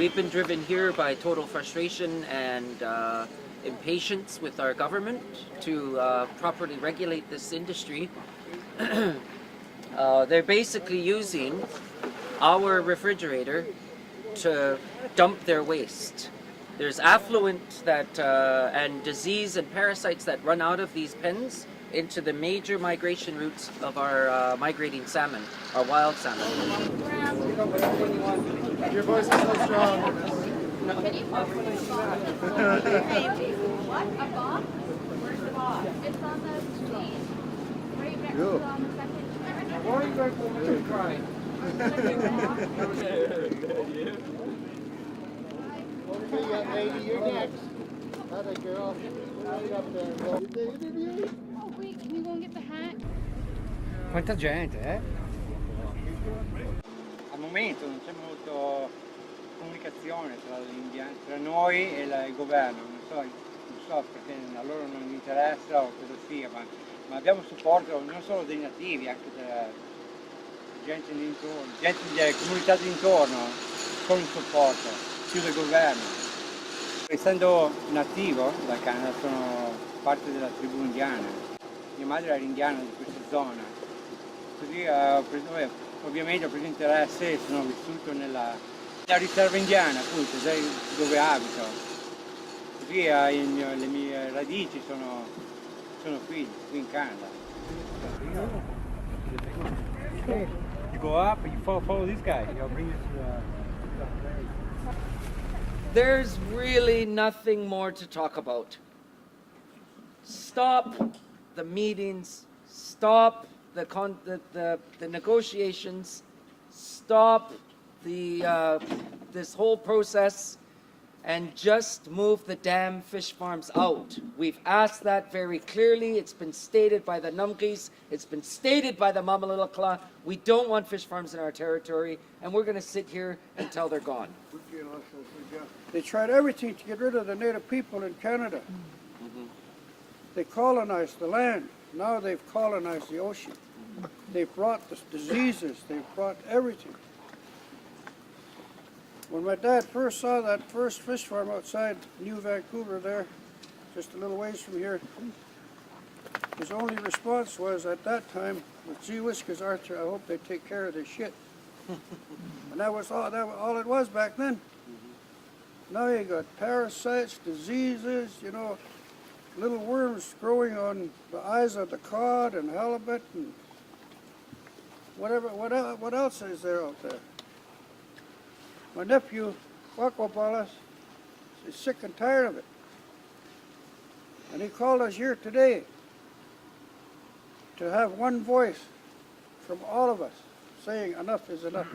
we've been driven here by total frustration and impatience with our government to properly regulate this industry. They're basically using our refrigerator to dump their waste. There's affluent that and disease and parasites that run out of these pens into the major migration routes of our migrating salmon, our wild salmon. Your voice is so strong. What? A box? Where's the box? It's on the screen. Right next to the second. Why are you going to cry? Okay, young lady, you're next. Other girl. Right up there. Did they interview you? Oh, wait, can you go and get the hat? Quanta gente, eh? Al momento non c'è molto comunicazione tra noi e il governo, non so perché a loro non interessa o cosa sia, ma abbiamo supporto non solo dei nativi, anche della gente delle comunità d'intorno, con il supporto, più del governo. Essendo nativo dal Canada sono parte della tribù indiana, mia madre era indiana di questa zona, così ovviamente ho preso interesse e sono vissuto nella riserva indiana, appunto, dove abito, così le mie radici sono qui in Canada. You go up, you follow this guy, he'll bring you to There's really nothing more to talk about. Stop the meetings, stop the negotiations, stop this whole process, and just move the damn fish farms out. We've asked that very clearly. It's been stated by the Numkis. It's been stated by the Mamalilakla. We don't want fish farms in our territory, and we're going to sit here until they're gone. They tried everything to get rid of the native people in Canada. They colonized the land. Now they've colonized the ocean. They've brought the diseases. They've brought everything. When my dad first saw that first fish farm outside New Vancouver there, just a little ways from here, his only response was at that time, gee whiskers, Arthur, I hope they take care of this shit. And that was all it was back then. Now you got parasites, diseases, you know, little worms growing on the eyes of the cod and halibut and whatever. What else is there out there? My nephew, Paola, is sick and tired of it. And he called us here today to have one voice from all of us saying enough is enough.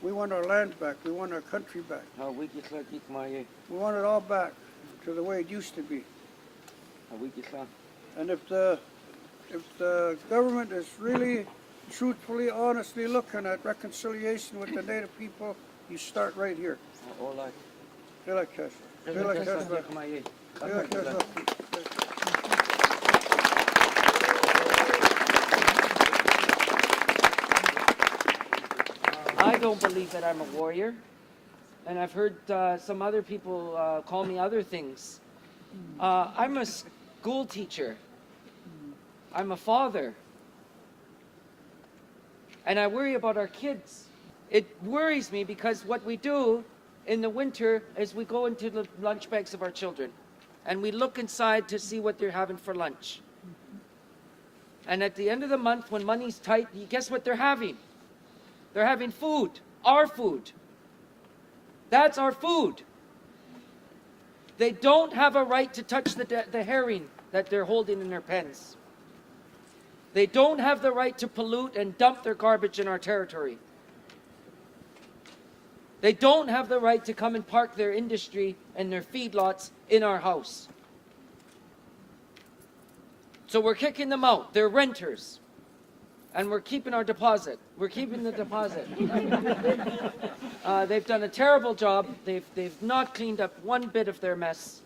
We want our land back. We want our country back. We want it all back to the way it used to be. And if the government is really, truthfully, honestly looking at reconciliation with the native people, you start right here. I don't believe that I'm a warrior, and I've heard some other people call me other things. I'm a school teacher. I'm a father. And I worry about our kids. It worries me because what we do in the winter is we go into the lunch bags of our children and we look inside to see what they're having for lunch. And at the end of the month, when money's tight, guess what they're having? They're having food, our food. That's our food. They don't have a right to touch the herring that they're holding in their pens. They don't have the right to pollute and dump their garbage in our territory. They don't have the right to come and park their industry and their feedlots in our house. So we're kicking them out. They're renters. And we're keeping our deposit. We're keeping the deposit. They've done a terrible job. They've not cleaned up one bit of their mess.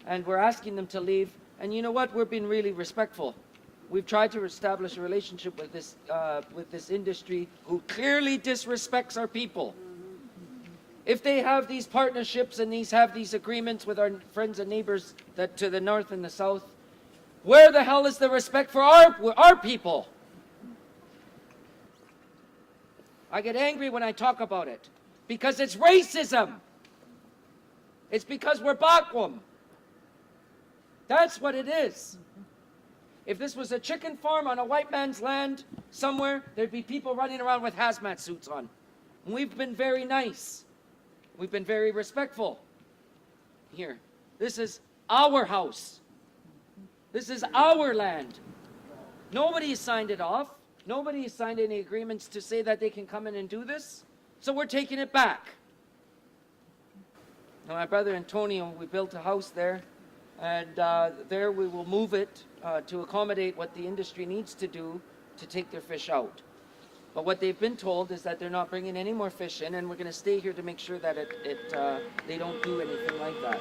And we're asking them to leave. And you know what? We're being really respectful. We've tried to establish a relationship with this industry who clearly disrespects our people. if they have these partnerships and have these agreements with our friends and neighbors that to the north and the south, where the hell is the respect for our people? I get angry when I talk about it because it's racism. It's because we're Bakwum. That's what it is. If this was a chicken farm on a white man's land somewhere, there'd be people running around with hazmat suits on. And we've been very nice. We've been very respectful. Here, this is our house. This is our land. Nobody has signed it off. Nobody has signed any agreements to say that they can come in and do this. So we're taking it back. Now, my brother Antonio, we built a house there, and there we will move it to accommodate what the industry needs to do to take their fish out. But what they've been told is that they're not bringing any more fish in, and we're going to stay here to make sure that they don't do anything like that.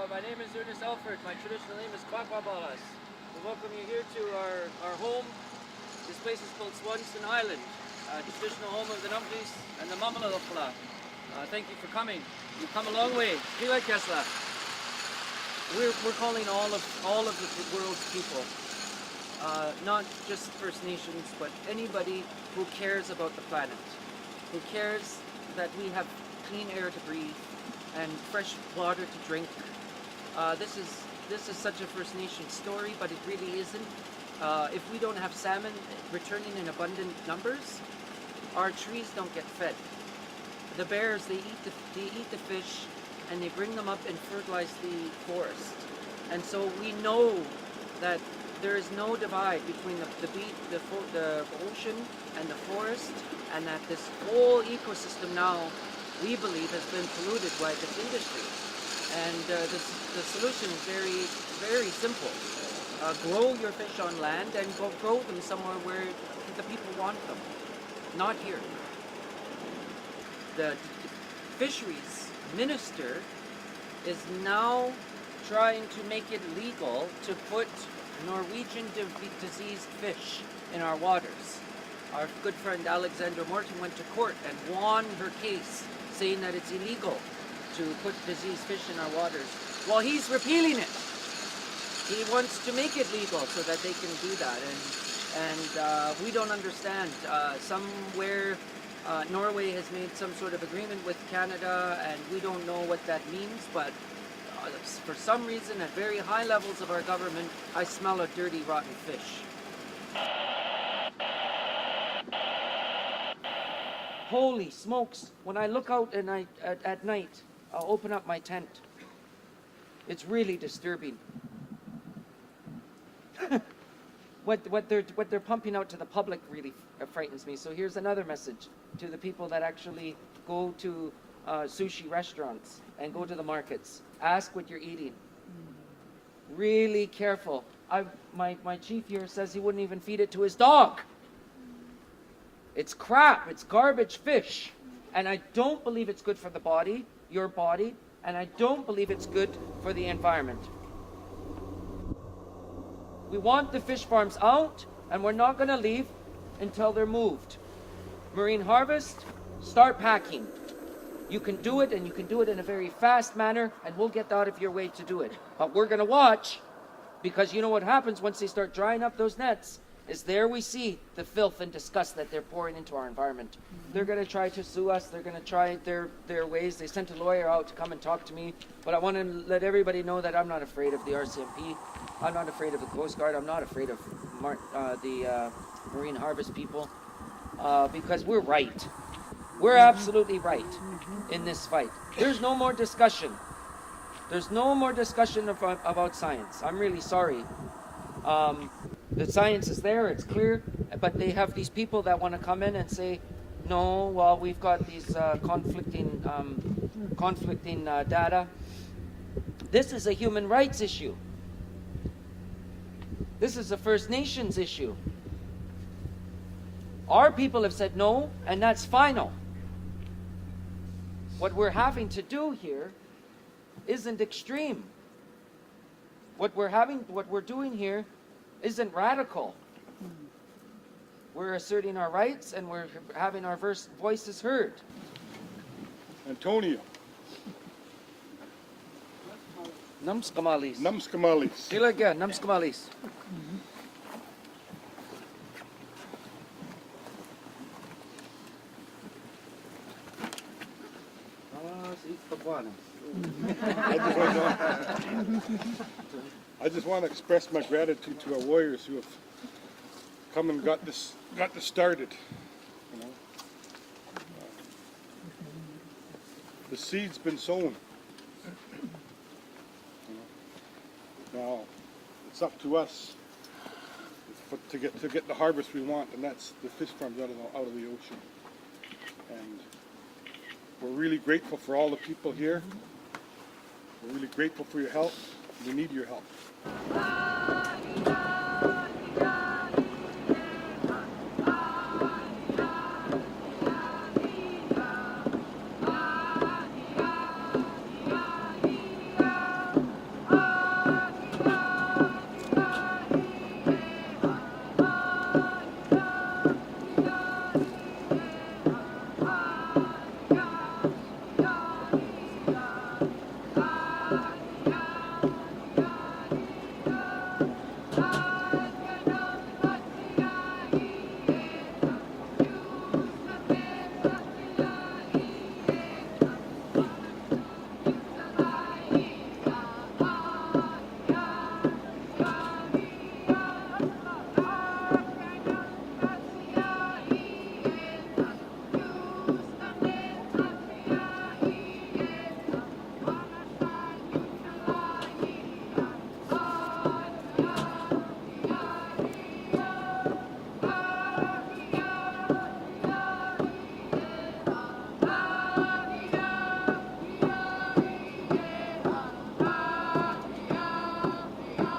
My name is Ernest Alford. My traditional name is Kwakwabalas. We welcome you here to our home. This place is called Swanson Island, traditional home of the Numpies and the Mamalakla. Thank you for coming. You've come a long way. We're calling all of the world's people, not just First Nations, but anybody who cares about the planet, who cares that we have clean air to breathe and fresh water to drink. This is such a First Nation story, but it really isn't. If we don't have salmon returning in abundant numbers, our trees don't get fed. The bears, they eat the fish, and they bring them up and fertilize the forest. And so we know that there is no divide between the ocean and the forest, and that this whole ecosystem now, we believe, has been polluted by this industry. And the solution is very, very simple. Grow your fish on land and go grow them somewhere where the people want them, not here. The fisheries minister is now trying to make it legal to put Norwegian diseased fish in our waters. Our good friend Alexander Morton went to court and won her case, saying that it's illegal to put diseased fish in our waters. Well, he's repealing it. He wants to make it legal so that they can do that, and we don't understand. Somewhere Norway has made some sort of agreement with Canada, and we don't know what that means, but for some reason, at very high levels of our government, I smell a dirty, rotten fish. Holy smokes, when I look out and at night, I'll open up my tent. It's really disturbing. What they're pumping out to the public really frightens me. So here's another message to the people that actually go to sushi restaurants and go to the markets. Ask what you're eating. Really careful. My chief here says he wouldn't even feed it to his dog. It's crap. It's garbage fish. And I don't believe it's good for the body, your body, and I don't believe it's good for the environment. We want the fish farms out, and we're not going to leave until they're moved. Marine harvest, start packing. You can do it, and you can do it in a very fast manner, and we'll get out of your way to do it. But we're going to watch, because you know what happens once they start drying up those nets, is there we see the filth and disgust that they're pouring into our environment. They're going to try to sue us. They're going to try their ways. They sent a lawyer out to come and talk to me. But I want to let everybody know that I'm not afraid of the RCMP. I'm not afraid of the Coast Guard. I'm not afraid of the Marine Harvest people because we're right. We're absolutely right in this fight. There's no more discussion. There's no more discussion about science. I'm really sorry. The science is there, it's clear, but they have these people that want to come in and say, No, well, we've got these conflicting data. This is a human rights issue. This is a First Nations issue. Our people have said no, and that's final. What we're having to do here isn't extreme. What we're doing here isn't radical. We're asserting our rights and we're having our voices heard. Antonio. Namskamalis. Namskamalis. Sila again, namskamalis. I just want to express my gratitude to our warriors who have come and got this started. You know, the seed's been sown. You know, now it's up to us to get the harvest we want, and that's the fish farms out of the ocean. And we're really grateful for all the people here. We're really grateful for your help. We need your help.